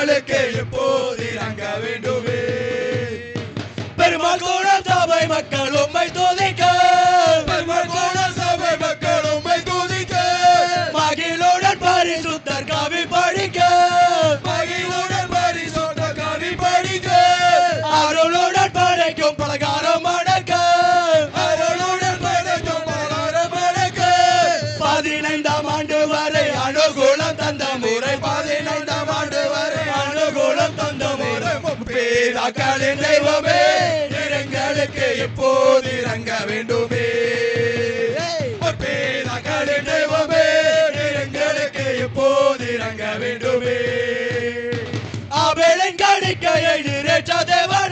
எங்களுக்கு எப்போது இறங்க வேண்டுமே பெருமாள் கூட சபை மக்கள் உம்மை துதிக்க பெருமாள் கூட சபை மக்கள் உம்மை துதிக்க மகிழுடன் பரிசுத்தர் கவி படிக்க மகிழுடன் பரிசுத்தர் கவி படிக்க அருளுடன் படைக்கும் பலகாரம் அடக்க அருளுடன் படைக்கும் பலகாரம் அடக்க 15ஆம் ஆண்டு வரை அனுகூலம் தந்த முறை 15ஆம் ஆண்டு வரை அனுகூலம் தந்த முறை பேராக்களின் தெய்வமே எங்களுக்கு எப்போது இறங்க வேண்டுமே பேராக்களின் தெய்வமே எங்களுக்கு எப்போது இறங்க வேண்டுமே ஆபேலின் காணிக்கையை நிறைவேற்ற தேவன்